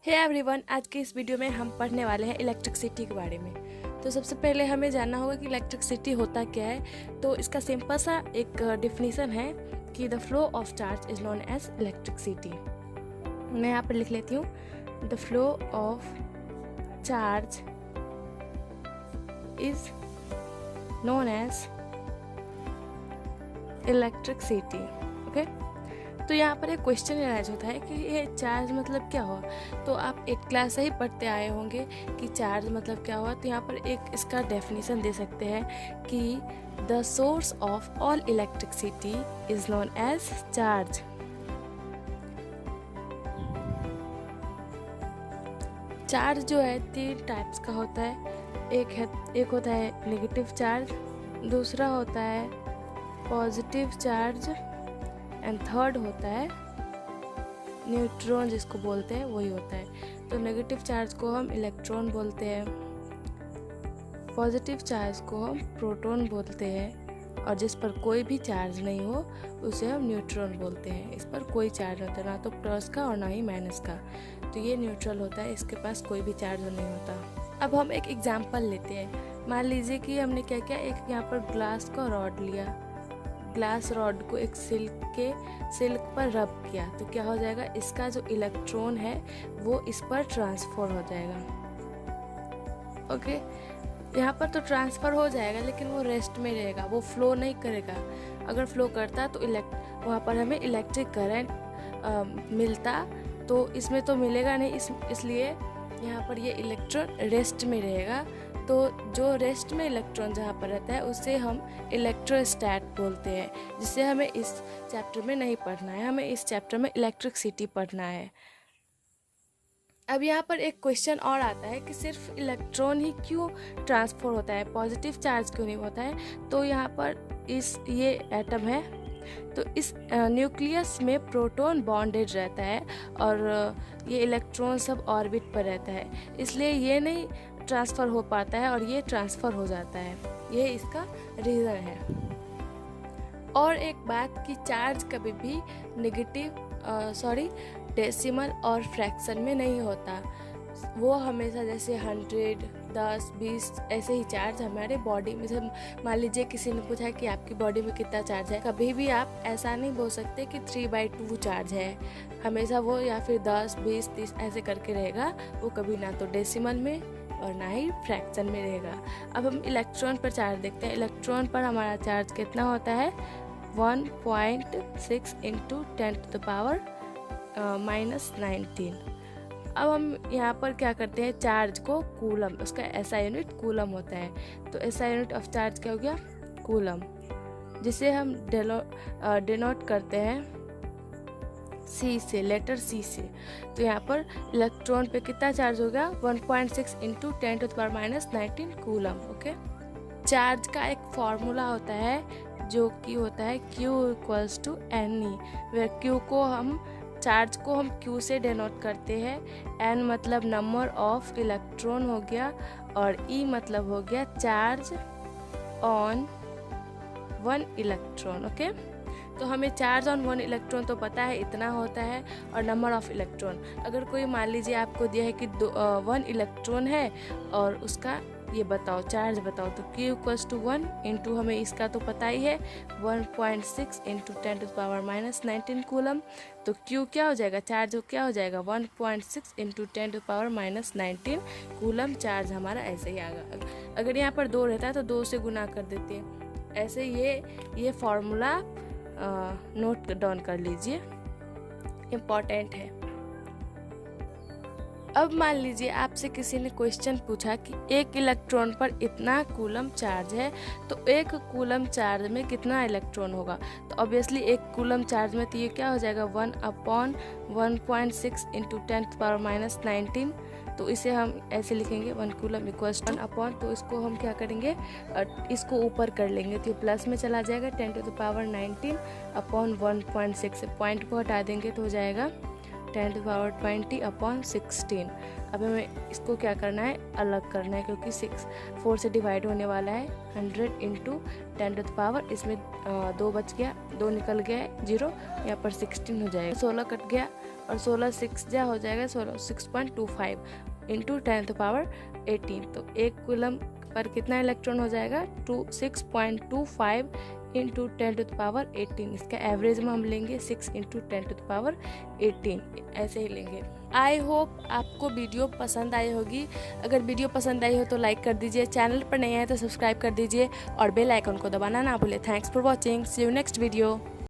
Hey everyone, आज के इस वीडियो में हम पढ़ने वाले हैं इलेक्ट्रिसिटी के बारे में। तो सबसे पहले हमें जानना होगा कि इलेक्ट्रिसिटी होता क्या है। तो इसका सिंपल सा एक डिफिनीसन है कि the flow of charge is known as electricity. मैं यहाँ पर लिख लेती हूँ, the flow of charge is known as electricity. Okay, तो यहाँ पर एक क्वेश्चन अराइज होता है कि ये चार्ज मतलब क्या हुआ। तो आप 8th क्लास से ही पढ़ते आए होंगे कि चार्ज मतलब क्या हुआ। तो यहाँ पर एक इसका डेफिनेशन दे सकते हैं कि the source of all electricity is known as charge. Charge जो है 3 टाइप्स का होता है। एक होता है नेगेटिव चार्ज, दूसरा होता है पॉजिटिव चार्ज एंड थर्ड होता है न्यूट्रॉन, जिसको बोलते हैं वही होता है। तो नेगेटिव चार्ज को हम इलेक्ट्रॉन बोलते हैं, पॉजिटिव चार्ज को हम प्रोटॉन बोलते हैं, और जिस पर कोई भी चार्ज नहीं हो उसे हम न्यूट्रॉन बोलते हैं। इस पर कोई चार्ज होता है, ना तो प्लस का और ना ही माइनस का। तो ये न्यूट्रल होता है, इसके पास कोई भी चार्ज नहीं होता। अब हम एक एग्जाम्पल लेते हैं। मान लीजिए कि हमने क्या किया, एक यहाँ पर ग्लास का रॉड लिया, ग्लास रॉड को एक सिल्क पर रब किया। तो क्या हो जाएगा, इसका जो इलेक्ट्रॉन है वो इस पर ट्रांसफर हो जाएगा। ओके, यहाँ पर तो ट्रांसफ़र हो जाएगा, लेकिन वो रेस्ट में रहेगा, वो फ्लो नहीं करेगा। अगर फ्लो करता तो वहाँ पर हमें इलेक्ट्रिक करंट मिलता, तो इसमें तो मिलेगा नहीं। इसलिए यहाँ पर ये इलेक्ट्रॉन रेस्ट में रहेगा। तो जो रेस्ट में इलेक्ट्रॉन जहाँ पर रहता है उसे हम इलेक्ट्रोस्टैट बोलते हैं, जिसे हमें इस चैप्टर में नहीं पढ़ना है। हमें इस चैप्टर में इलेक्ट्रिसिटी पढ़ना है। अब यहाँ पर एक क्वेश्चन और आता है कि सिर्फ इलेक्ट्रॉन ही क्यों ट्रांसफर होता है, पॉजिटिव चार्ज क्यों नहीं होता है। तो यहाँ पर ये एटम है, तो इस न्यूक्लियस में प्रोटॉन बॉन्डेड रहता है और ये इलेक्ट्रॉन सब ऑर्बिट पर रहता है, इसलिए ये नहीं ट्रांसफ़र हो पाता है और ये ट्रांसफ़र हो जाता है। ये इसका रीज़न है। और एक बात कि चार्ज कभी भी डेसिमल और फ्रैक्शन में नहीं होता। वो हमेशा जैसे 100, 10, 20 ऐसे ही चार्ज हमारे बॉडी में से। मान लीजिए किसी ने पूछा कि आपकी बॉडी में कितना चार्ज है, कभी भी आप ऐसा नहीं बोल सकते कि 3/2 चार्ज है। हमेशा वो या फिर 10, 20, 30 ऐसे करके रहेगा। वो कभी ना तो डेसिमल में और ना ही फ्रैक्शन में रहेगा। अब हम इलेक्ट्रॉन पर चार्ज देखते हैं। इलेक्ट्रॉन पर हमारा चार्ज कितना होता है, 1.6 × 10⁻⁻19। अब हम यहाँ पर क्या करते हैं, चार्ज को कूलम, उसका SI यूनिट कूलम होता है। तो SI यूनिट ऑफ चार्ज क्या हो गया, कूलम, जिसे हम डिनोट करते हैं C से, लेटर C से। तो यहाँ पर इलेक्ट्रॉन पे कितना चार्ज हो गया, 1.6 × 10⁻⁻19 कूलम। ओके, चार्ज का एक फॉर्मूला होता है जो कि होता है Q = Ne, वे चार्ज को हम Q से डिनोट करते हैं। N मतलब नंबर ऑफ इलेक्ट्रॉन हो गया, और E मतलब हो गया चार्ज ऑन 1 इलेक्ट्रॉन। ओके, तो हमें चार्ज ऑन 1 इलेक्ट्रॉन तो पता है इतना होता है, और नंबर ऑफ इलेक्ट्रॉन। अगर कोई मान लीजिए आपको दिया है कि 1 इलेक्ट्रॉन है और उसका ये बताओ, चार्ज बताओ, तो Q = 1 इंटू, हमें इसका तो पता ही है, 1.6 × 10⁻⁻19 कूलम। तो Q क्या हो जाएगा, चार्ज क्या हो जाएगा, 1.6 × 10⁻⁻19 कूलम चार्ज हमारा ऐसे ही आएगा। अगर यहाँ पर 2 रहता है तो 2 से गुना कर देते हैं। ऐसे ये फॉर्मूला नोट डाउन कर लीजिए, इम्पॉर्टेंट है। अब मान लीजिए आपसे किसी ने क्वेश्चन पूछा कि 1 इलेक्ट्रॉन पर इतना कूलम चार्ज है, तो 1 कूलम चार्ज में कितना इलेक्ट्रॉन होगा। तो ऑब्वियसली 1 कूलम चार्ज में तो ये क्या हो जाएगा, 1/1.6 × 10⁻⁻19। तो इसे हम ऐसे लिखेंगे, 1 कूलम = 1/, तो इसको हम क्या करेंगे, इसको ऊपर कर लेंगे, तो प्लस में चला जाएगा, 10⁻19 / 1.6 से पॉइंट को हटा देंगे तो हो जाएगा 10 टू पावर 20 अपॉन 16। अब हमें इसको क्या करना है, अलग करना है, क्योंकि 4 से डिवाइड होने वाला है। 100 इंटू 10 टू द पावर, इसमें 2 बच गया, 2 निकल गया है 0, यहाँ पर 16 हो जाएगा। 16 कट गया और 16 6 जा हो जाएगा 6.25 इंटू 10 टू पावर 18। तो 1 कूलम पर कितना इलेक्ट्रॉन हो जाएगा, 6.25 इंटू 10 टू द पावर 18। इसका एवरेज में हम लेंगे 6 इंटू 10 टू द पावर 18, ऐसे ही लेंगे। आई होप आपको वीडियो पसंद आई होगी। अगर वीडियो पसंद आई हो तो लाइक कर दीजिए, चैनल पर नए हैं तो सब्सक्राइब कर दीजिए और बेल आइकन को दबाना ना भूलें। Thanks for watching, see you next video.